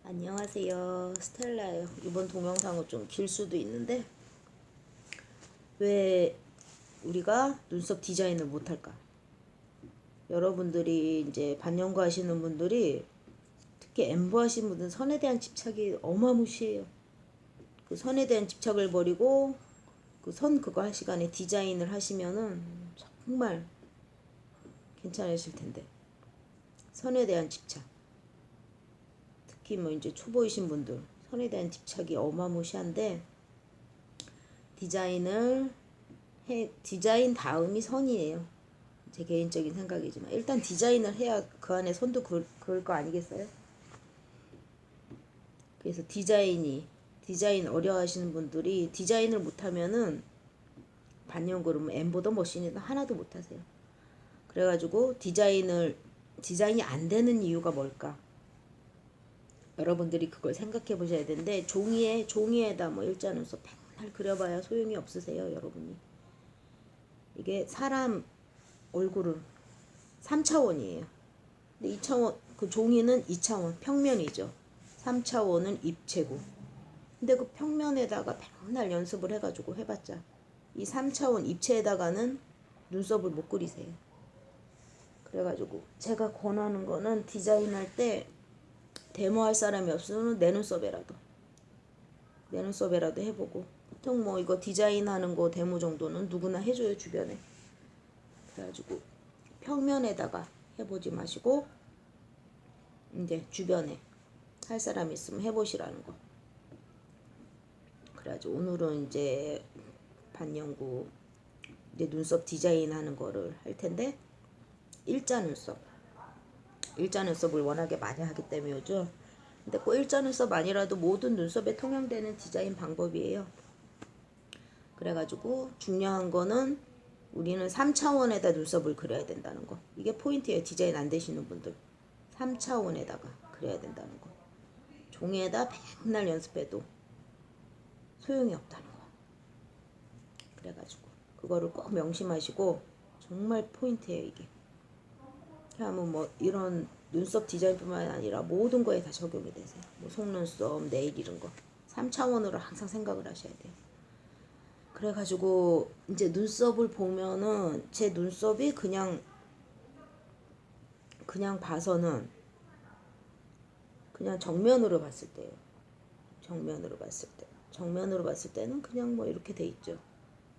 안녕하세요, 스텔라예요. 이번 동영상은 좀 길 수도 있는데 왜 우리가 눈썹 디자인을 못할까? 여러분들이 이제 반영구 하시는 분들이 특히 엠보 하시는 분들은 선에 대한 집착이 어마무시해요. 그 선에 대한 집착을 버리고 그 선 그거 할 시간에 디자인을 하시면은 정말 괜찮으실 텐데. 선에 대한 집착, 특히 뭐 이제 초보이신 분들 선에 대한 집착이 어마무시한데 디자인 다음이 선이에요. 제 개인적인 생각이지만 일단 디자인을 해야 그 안에 선도 그을 거 아니겠어요? 그래서 디자인 어려 하시는 분들이 디자인을 못하면은 반영구름 엠보더 머신이든 하나도 못하세요. 그래가지고 디자인이 안 되는 이유가 뭘까? 여러분들이 그걸 생각해 보셔야 되는데 종이에다 뭐 일자 눈썹 맨날 그려봐야 소용이 없으세요, 여러분이. 이게 사람 얼굴은 3차원이에요. 근데 2차원, 그 종이는 2차원, 평면이죠. 3차원은 입체고. 근데 그 평면에다가 맨날 연습을 해가지고 해봤자 이 3차원 입체에다가는 눈썹을 못 그리세요. 그래가지고 제가 권하는 거는 디자인할 때 데모할 사람이 없으면 내 눈썹에라도 해보고, 보통 뭐 이거 디자인하는 거 데모 정도는 누구나 해줘요, 주변에. 그래가지고 평면에다가 해보지 마시고 이제 주변에 할 사람 있으면 해보시라는 거. 그래가지고 오늘은 이제 반영구 이제 눈썹 디자인하는 거를 할 텐데, 일자 눈썹을 워낙에 많이 하기 때문이죠. 근데 꼭 일자 눈썹 아니라도 모든 눈썹에 통용되는 디자인 방법이에요. 그래가지고 중요한 거는 우리는 3차원에다 눈썹을 그려야 된다는 거. 이게 포인트예요. 디자인 안 되시는 분들 3차원에다가 그려야 된다는 거. 종이에다 맨날 연습해도 소용이 없다는 거. 그래가지고 그거를 꼭 명심하시고, 정말 포인트예요, 이게. 하면 뭐 이런 눈썹 디자인뿐만 아니라 모든 거에 다 적용이 되세요. 뭐 속눈썹, 네일 이런 거 3차원으로 항상 생각을 하셔야 돼요. 그래가지고 이제 눈썹을 보면은 제 눈썹이 그냥 봐서는 그냥 정면으로 봤을 때요. 정면으로 봤을 때는 그냥 뭐 이렇게 돼 있죠.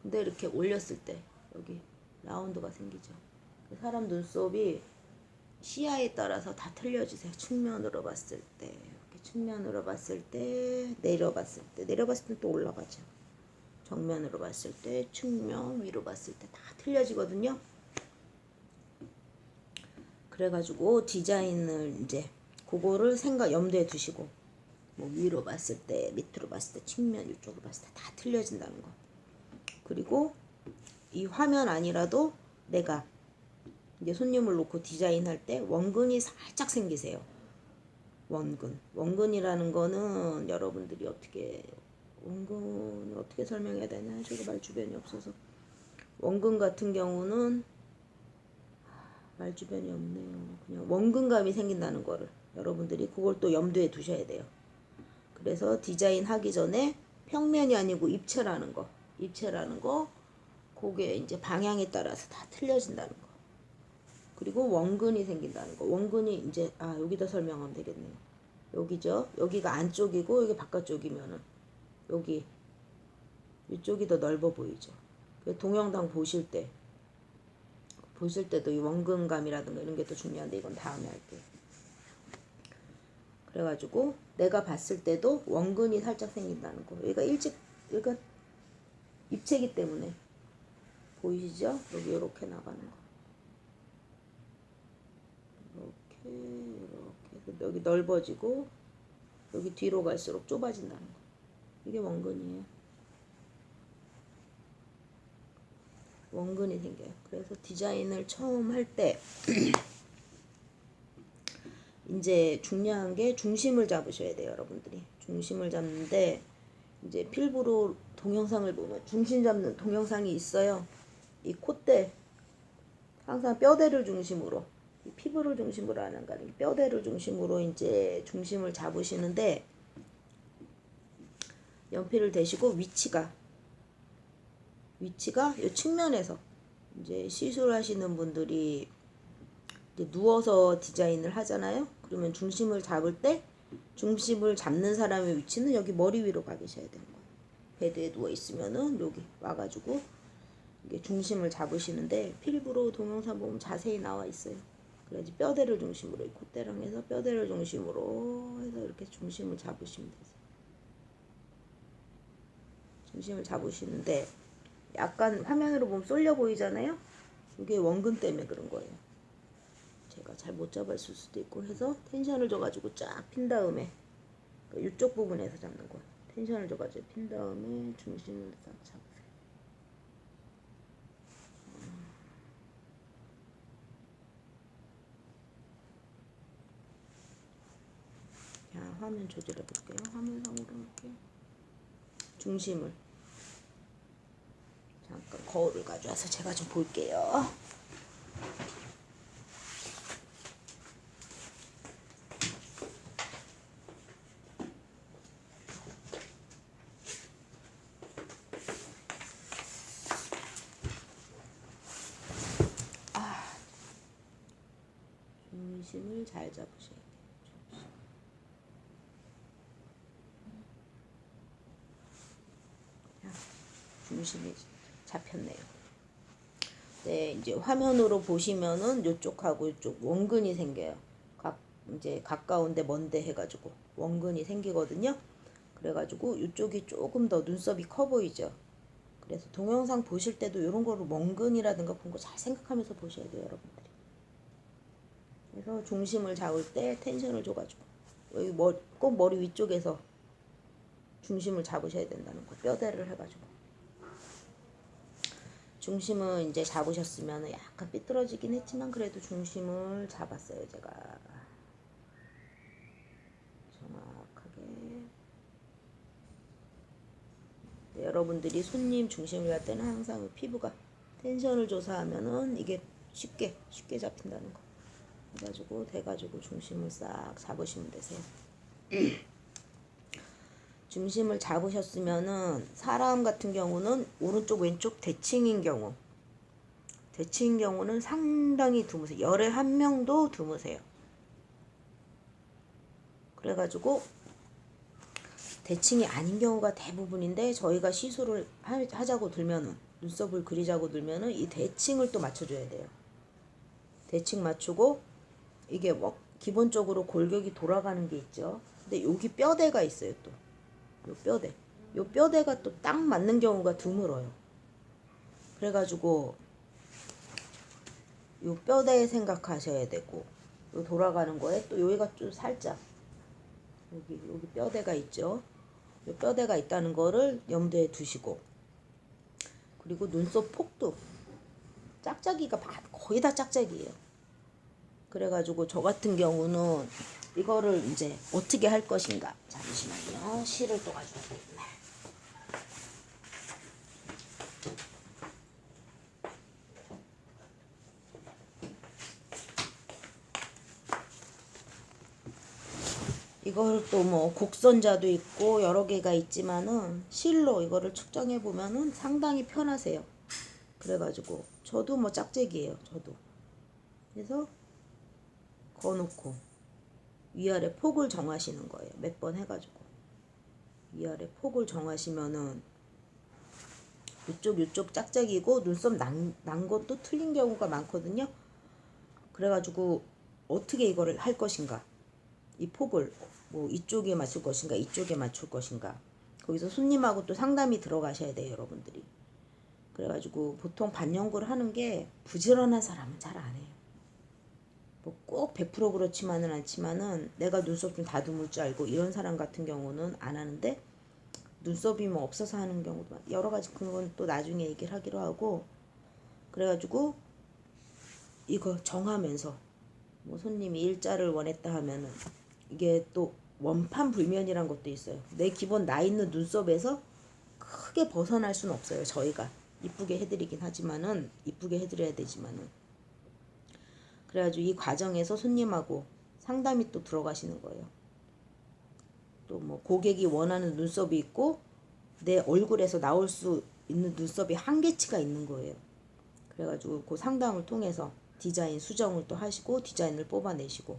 근데 이렇게 올렸을 때 여기 라운드가 생기죠. 사람 눈썹이 시야에 따라서 다 틀려지세요. 측면으로 봤을 때, 이렇게 측면으로 봤을 때, 내려봤을 때 또 올라가죠. 정면으로 봤을 때, 측면, 위로 봤을 때 다 틀려지거든요. 그래가지고 디자인을 이제 그거를 염두에 두시고, 뭐 위로 봤을 때, 밑으로 봤을 때, 측면, 이쪽으로 봤을 때 다 틀려진다는 거. 그리고 이 화면 아니라도 내가 이제 손님을 놓고 디자인할 때 원근이 살짝 생기세요. 원근이라는 거는 여러분들이 원근을 어떻게 설명해야 되나? 제가 말 주변이 없어서. 원근 같은 경우는 말 주변이 없네요. 그냥 원근감이 생긴다는 거를 여러분들이 그걸 또 염두에 두셔야 돼요. 그래서 디자인 하기 전에 평면이 아니고 입체라는 거, 그게 이제 방향에 따라서 다 틀려진다는 거. 그리고 원근이 생긴다는 거. 원근이 이제 여기다 설명하면 되겠네요. 여기죠. 여기가 안쪽이고 여기 바깥쪽이면은 여기 이쪽이 더 넓어 보이죠. 동영상 보실 때도 이 원근감이라든가 이런 게 또 중요한데 이건 다음에 할게요. 그래가지고 내가 봤을 때도 원근이 살짝 생긴다는 거. 여기가 입체이기 때문에 보이시죠? 여기 이렇게 나가는 거. 이렇게 여기 넓어지고 여기 뒤로 갈수록 좁아진다는 거. 이게 원근이에요. 원근이 생겨요. 그래서 디자인을 처음 할 때 이제 중요한 게 중심을 잡으셔야 돼요, 여러분들이. 중심을 잡는데 이제 필부로 동영상을 보면 중심 잡는 동영상이 있어요. 이 콧대 항상 뼈대를 중심으로 피부를 중심으로 하는 거 아니고 뼈대를 중심으로 이제 중심을 잡으시는데 연필을 대시고 위치가 이 측면에서 이제 시술하시는 분들이 이제 누워서 디자인을 하잖아요. 그러면 중심을 잡을 때 중심을 잡는 사람의 위치는 여기 머리 위로 가 계셔야 되는 거예요. 베드에 누워 있으면은 여기 와가지고 이게 중심을 잡으시는데 필부로 동영상 보면 자세히 나와 있어요. 그래야지 뼈대를 중심으로 이 콧대랑 해서 뼈대를 중심으로 해서 이렇게 중심을 잡으시면 되세요. 중심을 잡으시는데 약간 화면으로 보면 쏠려 보이잖아요. 이게 원근 때문에 그런 거예요. 제가 잘 못 잡았을 수도 있고 해서 텐션을 줘가지고 쫙 핀 다음에 이쪽 부분에서 잡는 거예요. 텐션을 줘가지고 핀 다음에 중심을 딱 잡으세요. 자, 화면 조절해 볼게요. 화면상으로 이렇게 중심을 잠깐 거울을 가져와서 제가 좀 볼게요. 중심을 잘 잡으셔야 돼요. 중심이 잡혔네요. 네, 이제 화면으로 보시면은 이쪽하고 이쪽 원근이 생겨요. 이제 가까운데 먼데 해가지고 원근이 생기거든요. 그래가지고 이쪽이 조금 더 눈썹이 커 보이죠. 그래서 동영상 보실 때도 이런 거로 원근이라든가 본 거 잘 생각하면서 보셔야 돼요, 여러분들이. 그래서 중심을 잡을 때 텐션을 줘가지고 여기 꼭 머리 위쪽에서 중심을 잡으셔야 된다는 거. 뼈대를 해가지고. 중심은 이제 잡으셨으면 약간 삐뚤어지긴 했지만 그래도 중심을 잡았어요, 제가. 정확하게. 네, 여러분들이 손님 중심을 할 때는 항상 피부가 텐션을 줘서 하면은 이게 쉽게 잡힌다는 거. 해가지고 대가지고 중심을 싹 잡으시면 되세요. 중심을 잡으셨으면은 사람 같은 경우는 오른쪽 왼쪽 대칭인 경우는 상당히 드무세요. 열에 한 명도 드무세요. 그래가지고 대칭이 아닌 경우가 대부분인데 저희가 시술을 하자고 들면은 눈썹을 그리자고 들면은 이 대칭을 또 맞춰줘야 돼요. 대칭 맞추고 이게 뭐 기본적으로 골격이 돌아가는 게 있죠. 근데 여기 뼈대가 있어요 또. 요 뼈대가 또 딱 맞는 경우가 드물어요. 그래가지고 요 뼈대 생각하셔야 되고 요 돌아가는 거에 또 여기가 좀 살짝 여기 뼈대가 있죠. 요 뼈대가 있다는 거를 염두에 두시고 그리고 눈썹 폭도 짝짝이가 거의 다 짝짝이에요. 그래가지고 저 같은 경우는 이거를 이제 어떻게 할 것인가. 잠시만요. 실을 또 가져야 되겠네. 이걸 또 뭐 곡선자도 있고 여러 개가 있지만은 실로 이거를 측정해 보면은 상당히 편하세요. 그래가지고 저도 뭐 짝짝이에요. 저도. 그래서 거놓고 위아래 폭을 정하시는 거예요. 몇 번 해가지고 위아래 폭을 정하시면은 이쪽 짝짝이고 눈썹 난 것도 틀린 경우가 많거든요. 그래가지고 어떻게 이거를 할 것인가, 이 폭을 뭐 이쪽에 맞출 것인가 이쪽에 맞출 것인가, 거기서 손님하고 또 상담이 들어가셔야 돼요, 여러분들이. 그래가지고 보통 반영구를 하는 게 부지런한 사람은 잘 안 해요. 뭐 꼭 100% 그렇지만은 않지만은 내가 눈썹 좀 다듬을 줄 알고 이런 사람 같은 경우는 안 하는데, 눈썹이 뭐 없어서 하는 경우도 여러 가지, 그건 또 나중에 얘기를 하기로 하고. 그래가지고 이거 정하면서 뭐 손님이 일자를 원했다 하면은 이게 또 원판 불면이란 것도 있어요. 내 기본 나 있는 눈썹에서 크게 벗어날 수는 없어요. 저희가 이쁘게 해드리긴 하지만은, 이쁘게 해드려야 되지만은 그래가지고 이 과정에서 손님하고 상담이 또 들어가시는 거예요. 또 뭐 고객이 원하는 눈썹이 있고 내 얼굴에서 나올 수 있는 눈썹이 한계치가 있는 거예요. 그래가지고 그 상담을 통해서 디자인 수정을 또 하시고 디자인을 뽑아내시고,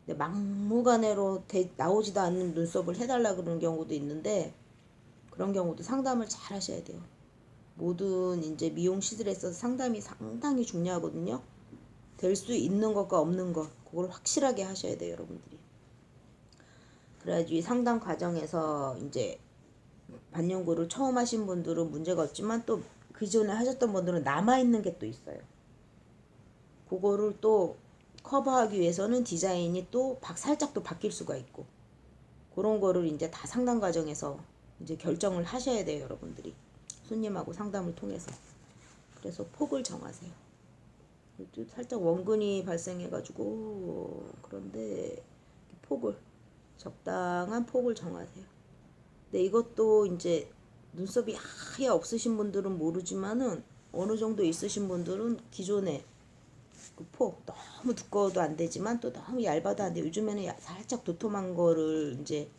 근데 막무가내로 나오지도 않는 눈썹을 해달라 그러는 경우도 있는데, 그런 경우도 상담을 잘 하셔야 돼요. 모든 이제 미용 시술에 있어서 상담이 상당히 중요하거든요. 될 수 있는 것과 없는 것, 그걸 확실하게 하셔야 돼요, 여러분들이. 그래가지고 이 상담 과정에서 이제 반영구를 처음 하신 분들은 문제가 없지만 또 기존에 하셨던 분들은 남아있는 게 또 있어요. 그거를 또 커버하기 위해서는 디자인이 또 살짝 또 바뀔 수가 있고, 그런 거를 이제 다 상담 과정에서 이제 결정을 하셔야 돼요, 여러분들이. 손님하고 상담을 통해서. 그래서 폭을 정하세요. 살짝 원근이 발생해가지고, 그런데 폭을, 적당한 폭을 정하세요. 근데 이것도 이제 눈썹이 아예 없으신 분들은 모르지만은 어느 정도 있으신 분들은 기존에 그 폭 너무 두꺼워도 안 되지만 또 너무 얇아도 안 돼. 요즘에는 살짝 도톰한 거를 이제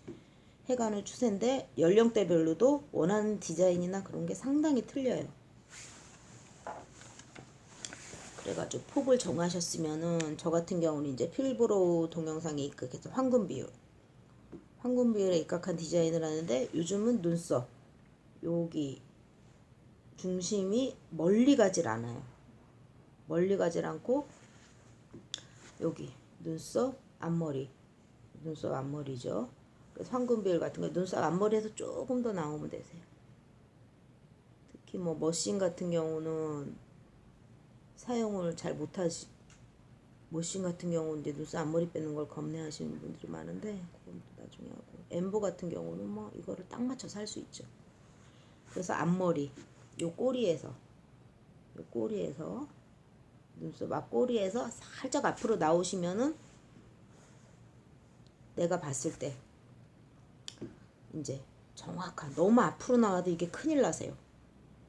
해가는 추세인데, 연령대별로도 원하는 디자인이나 그런 게 상당히 틀려요. 그래가지고 폭을 정하셨으면은, 저 같은 경우는 이제 필브로우 동영상에 입각해서 황금 비율에 입각한 디자인을 하는데, 요즘은 눈썹 여기 중심이 멀리 가질 않아요. 멀리 가질 않고 여기 눈썹 앞머리죠. 그래서 황금 비율 같은 거 눈썹 앞머리에서 조금 더 나오면 되세요. 특히 뭐 머신 같은 경우는 사용을 잘 못하시, 머신 같은 경우는 이제 눈썹 앞머리 빼는 걸 겁내하시는 분들이 많은데, 그건 또 나중에 하고, 엠보 같은 경우는 뭐 이거를 딱 맞춰서 할 수 있죠. 그래서 앞머리 요 꼬리에서 눈썹 앞꼬리에서 살짝 앞으로 나오시면은, 내가 봤을 때 이제 정확한, 너무 앞으로 나와도 이게 큰일 나세요.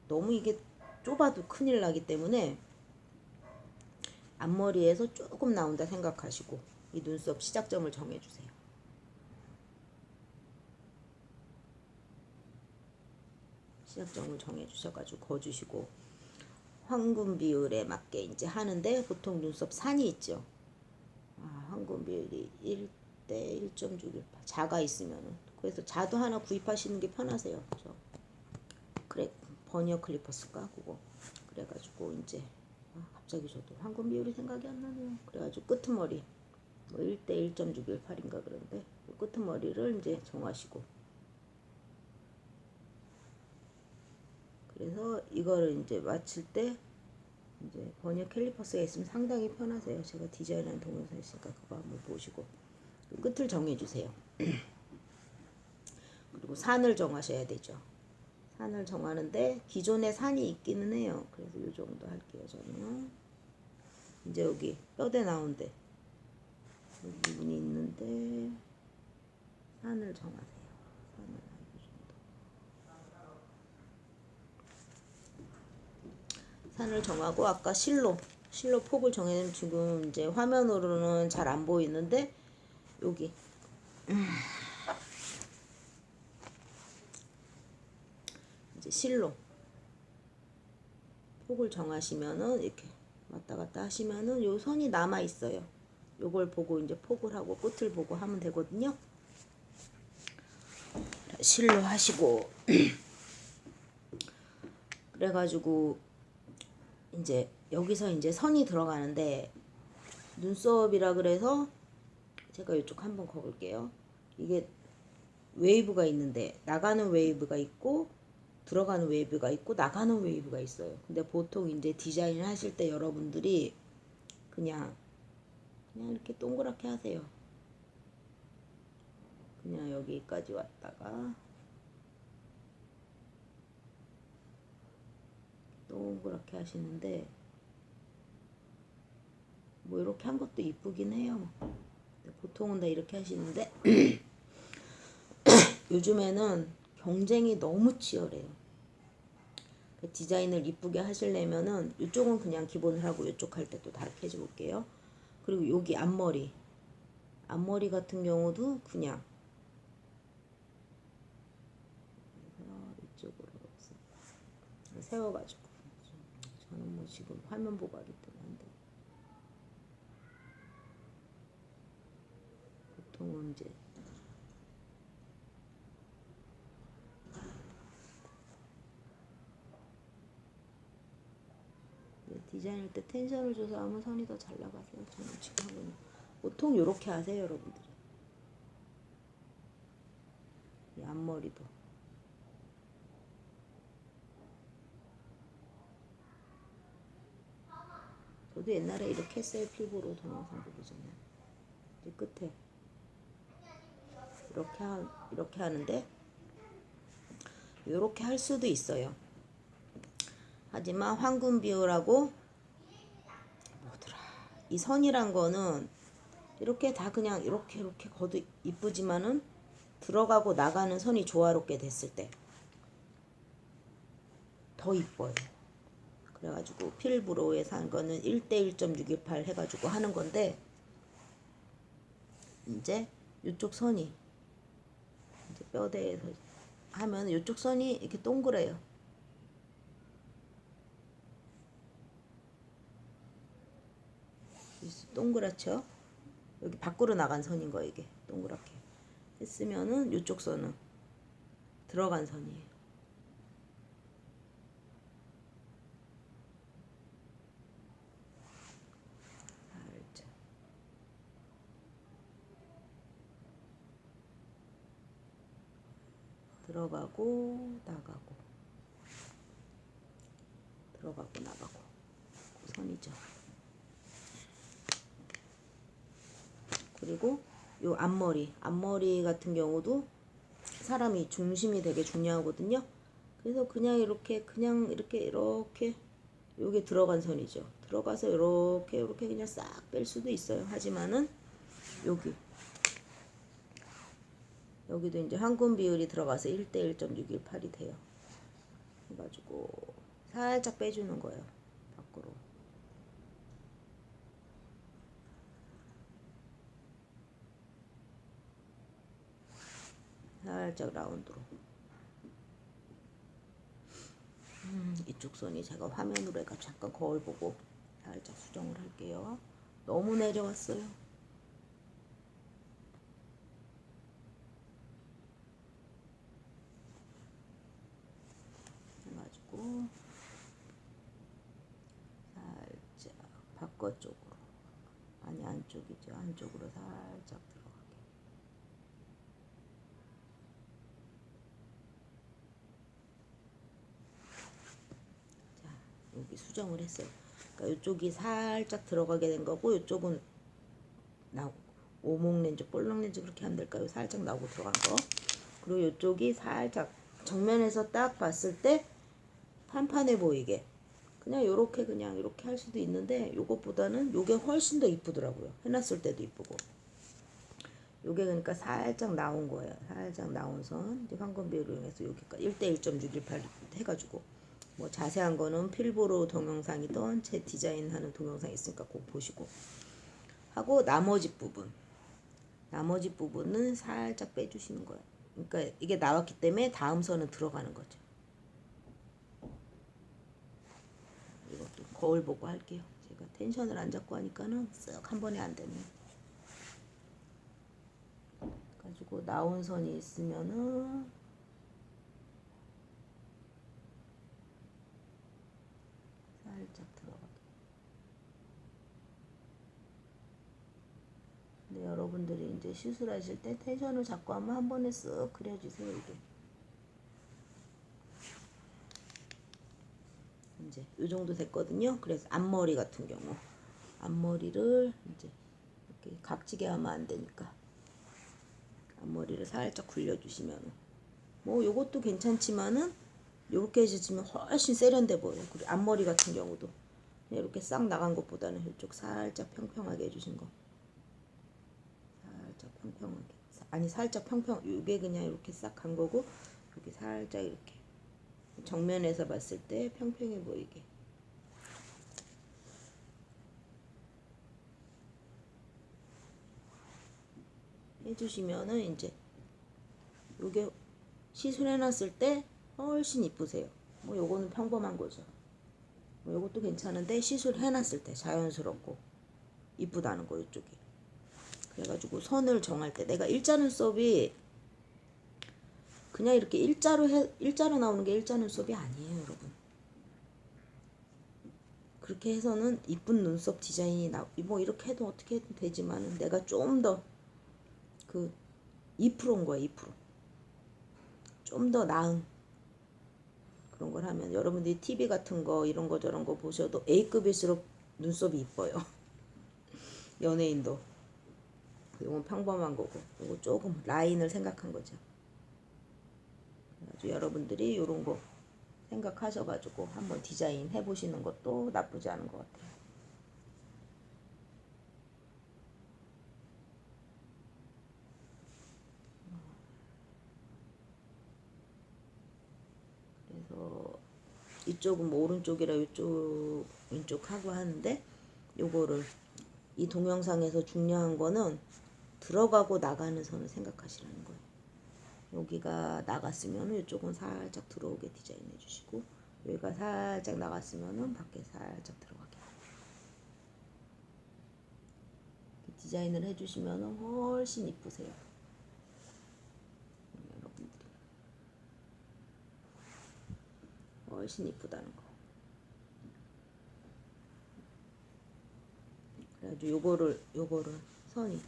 너무 이게 좁아도 큰일 나기 때문에 앞머리에서 조금 나온다 생각하시고 이 눈썹 시작점을 정해주세요. 시작점을 정해주셔가지고 거주시고, 황금 비율에 맞게 이제 하는데, 보통 눈썹 산이 있죠. 황금 비율이 1대 1.618 자가 있으면은, 그래서 자도 하나 구입하시는 게 편하세요. 그래, 버니어 클리퍼스가 그거. 그래가지고 이제 갑자기 저도 황금 비율이 생각이 안 나네요. 그래가지고 끄트머리 뭐 1대 1.618인가 그런데, 그 끄트머리를 이제 정하시고, 그래서 이거를 이제 맞출 때 이제 버니어 캘리퍼스가 있으면 상당히 편하세요. 제가 디자인한 동영상 있으니까 그거 한번 보시고 끝을 정해주세요. 그리고 산을 정하셔야 되죠. 산을 정하는데 기존에 산이 있기는 해요. 그래서 이 정도 할게요. 저는 이제 여기 뼈대 나온데 이 부분이 있는데 산을 정하세요. 산을 이 정도. 산을 정하고, 아까 실로 폭을 정해놓으면, 지금 이제 화면으로는 잘 안 보이는데 여기 이제 실로 폭을 정하시면은 이렇게 왔다 갔다 하시면은 요 선이 남아 있어요. 요걸 보고 이제 폭을 하고 끝을 보고 하면 되거든요. 실로 하시고 그래가지고 이제 여기서 이제 선이 들어가는데, 눈썹이라 그래서 제가 이쪽 한번 거볼게요. 이게 웨이브가 있는데, 나가는 웨이브가 있고 들어가는 웨이브가 있고 나가는 웨이브가 있어요. 근데 보통 이제 디자인을 하실 때 여러분들이 그냥 이렇게 동그랗게 하세요. 그냥 여기까지 왔다가 동그랗게 하시는데, 뭐 이렇게 한 것도 이쁘긴 해요. 보통은 다 이렇게 하시는데 요즘에는 경쟁이 너무 치열해요. 디자인을 이쁘게 하시려면은 이쪽은 그냥 기본을 하고 이쪽 할 때 또 다르게 해줘 볼게요. 그리고 여기 앞머리 같은 경우도 그냥 이쪽으로 세워가지고, 저는 뭐 지금 화면 보고 하기 때문에 안 돼. 보통은 이제 디자인할 때 텐션을 줘서 아무 선이 더 잘 나가세요. 저는 지금 하고는 보통 이렇게 하세요, 여러분들이. 이 앞머리도 저도 옛날에 이렇게 했어요. 필부로 동영상 보기 전에. 이제 끝에 이렇게 하는데 이렇게 할 수도 있어요. 하지만 황금 비율하고 뭐더라, 이 선이란 거는 이렇게 다 그냥 이렇게 거도 이쁘지만은 들어가고 나가는 선이 조화롭게 됐을 때 더 이뻐요. 그래가지고 필브로에서 한 거는 1대 1.618 해가지고 하는 건데, 이제 이쪽 선이 이제 뼈대에서 하면 이쪽 선이 이렇게 동그래요. 동그랗죠? 여기 밖으로 나간 선인 거예요. 이게 동그랗게 했으면은 이쪽 선은 들어간 선이에요. 살짝 들어가고 나가고 들어가고 나가고 그 선이죠. 그리고 요 앞머리 같은 경우도 사람이 중심이 되게 중요하거든요. 그래서 그냥 이렇게 요게 들어간 선이죠. 들어가서 이렇게 그냥 싹 뺄 수도 있어요. 하지만은 여기도 이제 황금 비율이 들어가서 1대 1.618이 돼요. 해가지고 살짝 빼주는 거예요. 밖으로. 살짝 라운드로. 이쪽 선이 제가 화면으로 해가 잠깐 거울 보고 살짝 수정을 할게요. 너무 내려왔어요. 해가지고 살짝 바깥쪽으로, 아니 안쪽이죠. 안쪽으로 살짝 들어가게. 자, 여기 수정을 했어요. 그러니까 이쪽이 살짝 들어가게 된 거고, 이쪽은 오목 렌즈, 볼록 렌즈 그렇게 하면 될까요? 살짝 나오고 들어간 거. 그리고 이쪽이 살짝 정면에서 딱 봤을 때 판판해 보이게 그냥 요렇게 할 수도 있는데, 요것보다는 요게 훨씬 더 이쁘더라고요. 해놨을 때도 이쁘고. 요게 그러니까 살짝 나온 거예요. 살짝 나온 선. 이제 황금 비율을 이용해서 여기까지 1대 1.618 해가지고, 뭐 자세한 거는 필보로 동영상이던 제 디자인하는 동영상 있으니까 꼭 보시고 하고, 나머지 부분은 살짝 빼주시는 거예요. 그러니까 이게 나왔기 때문에 다음 선은 들어가는 거죠. 이것도 거울 보고 할게요. 제가 텐션을 안 잡고 하니까는 쓱 한 번에 안 되네. 가지고 나온 선이 있으면은 살짝 들어가게. 근데 여러분들이 이제 시술하실 때 텐션을 잡고 하면 한 번에 쓱 그려주세요. 이게 이제 이 정도 됐거든요. 그래서 앞머리 같은 경우, 앞머리를 이제 이렇게 각지게 하면 안 되니까 앞머리를 살짝 굴려주시면, 뭐 요것도 괜찮지만은 요렇게 해주시면 훨씬 세련돼 보여요. 그리고 앞머리 같은 경우도 이렇게 싹 나간 것보다는 이쪽 살짝 평평하게 해주신 거, 살짝 평평하게, 아니 살짝 평평, 요게 그냥 이렇게 싹 간 거고, 여기 살짝 이렇게 정면에서 봤을 때 평평해 보이게 해주시면은 이제 요게 시술해놨을 때 훨씬 이쁘세요. 뭐 요거는 평범한 거죠. 뭐 요것도 괜찮은데 시술해놨을 때 자연스럽고 이쁘다는 거 이쪽이. 그래가지고 선을 정할 때 내가 일자 눈썹이 그냥 이렇게 일자로 나오는 게 일자 눈썹이 아니에요, 여러분. 그렇게 해서는 이쁜 눈썹 디자인이 뭐 이렇게 해도 어떻게 해도 되지만 내가 좀 더 그 2%인 거야, 2%. 좀 더 나은 그런 걸 하면 여러분들이 TV 같은 거 이런 거 저런 거 보셔도 A급일수록 눈썹이 이뻐요. 연예인도. 이건 평범한 거고, 이거 조금 라인을 생각한 거죠. 그래가지고 여러분들이 이런 거 생각하셔가지고 한번 디자인 해보시는 것도 나쁘지 않은 것 같아요. 그래서 이쪽은 뭐 오른쪽이라 이쪽 왼쪽 하고 하는데 요거를 이 동영상에서 중요한 거는 들어가고 나가는 선을 생각하시라는 거예요. 여기가 나갔으면 이쪽은 살짝 들어오게 디자인 해주시고 여기가 살짝 나갔으면 밖에 살짝 들어가게 디자인을 해주시면 훨씬 이쁘세요. 여러분들이 훨씬 이쁘다는 거. 그래가지고 요거를 선이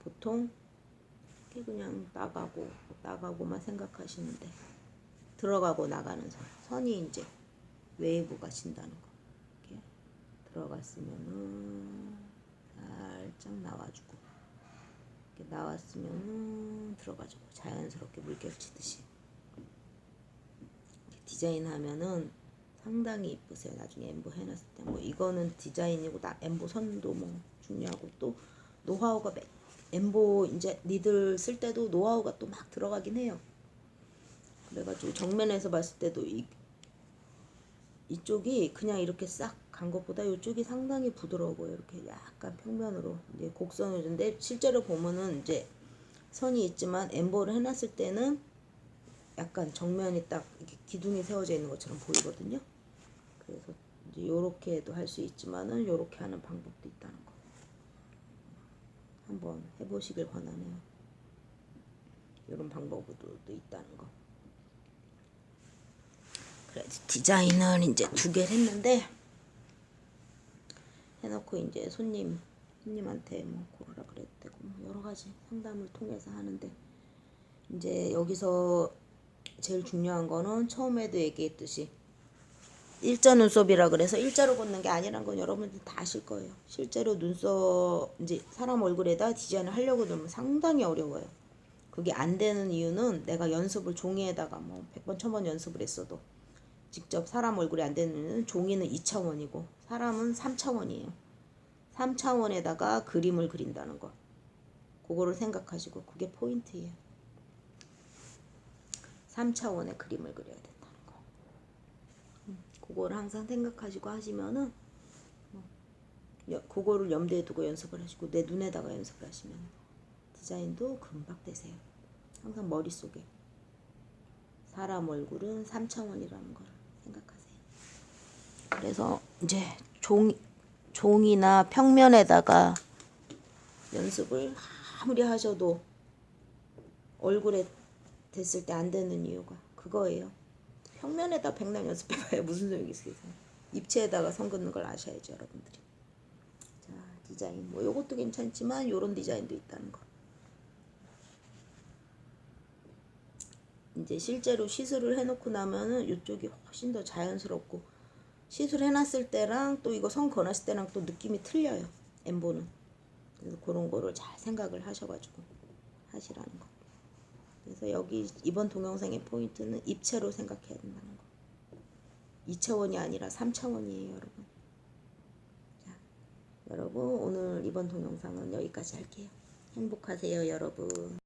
보통 그냥 나가고만 생각하시는데 들어가고 나가는 선이 이제 웨이브 가신다는 거. 이렇게 들어갔으면은 살짝 나와주고 이렇게 나왔으면은 들어가지고 자연스럽게 물결 치듯이 디자인하면은 상당히 이쁘세요. 나중에 엠보 해놨을 때 뭐 이거는 디자인이고 엠보 선도 뭐 중요하고 또 노하우가 엠보 이제 니들 쓸 때도 노하우가 또 막 들어가긴 해요. 그래가지고 정면에서 봤을 때도 이쪽이 그냥 이렇게 싹 간 것보다 이쪽이 상당히 부드러워 보여요. 이렇게 약간 평면으로 이제 곡선을 주는데 실제로 보면은 이제 선이 있지만 엠보를 해놨을 때는 약간 정면이 딱 이렇게 기둥이 세워져 있는 것처럼 보이거든요. 그래서 이제 요렇게도 할 수 있지만은 요렇게 하는 방법도 있다는 거. 한번 해보시길 권하네요. 이런 방법도 있다는 거. 그래 디자인을 이제 2개를 했는데 해놓고 이제 손님한테 뭐 고르라 그래도 되고 뭐 여러 가지 상담을 통해서 하는데 이제 여기서 제일 중요한 거는 처음에도 얘기했듯이 일자 눈썹이라 그래서 일자로 걷는 게 아니란 건 여러분들 다 아실 거예요. 실제로 눈썹 이제 사람 얼굴에다 디자인을 하려고 들면 상당히 어려워요. 그게 안 되는 이유는 내가 연습을 종이에다가 뭐 100번 1000번 연습을 했어도 직접 사람 얼굴이 안 되는 이유는 종이는 2차원이고 사람은 3차원이에요. 3차원에다가 그림을 그린다는 거. 그거를 생각하시고 그게 포인트예요. 3차원의 그림을 그려야 된다는 거. 그거를 항상 생각하시고 하시면은 그거를 염두에 두고 연습을 하시고 내 눈에다가 연습을 하시면 디자인도 금방 되세요. 항상 머릿속에 사람 얼굴은 3차원이라는 걸 생각하세요. 그래서 이제 종이나 평면에다가 연습을 아무리 하셔도 얼굴에 됐을 때 안 되는 이유가 그거예요. 평면에다 백날 연습해봐야 무슨 소용이 있겠어요. 입체에다가 선 긋는 걸 아셔야죠, 여러분들이. 자, 디자인 뭐 요것도 괜찮지만 요런 디자인도 있다는 거. 이제 실제로 시술을 해놓고 나면은 이쪽이 훨씬 더 자연스럽고 시술해놨을 때랑 또 이거 선 그어놨을 때랑 또 느낌이 틀려요. 엠보는. 그래서 그런 거를 잘 생각을 하셔가지고 하시라는 거. 그래서 여기 이번 동영상의 포인트는 입체로 생각해야 된다는 거. 2차원이 아니라 3차원이에요, 여러분. 자, 여러분 오늘 이번 동영상은 여기까지 할게요. 행복하세요, 여러분.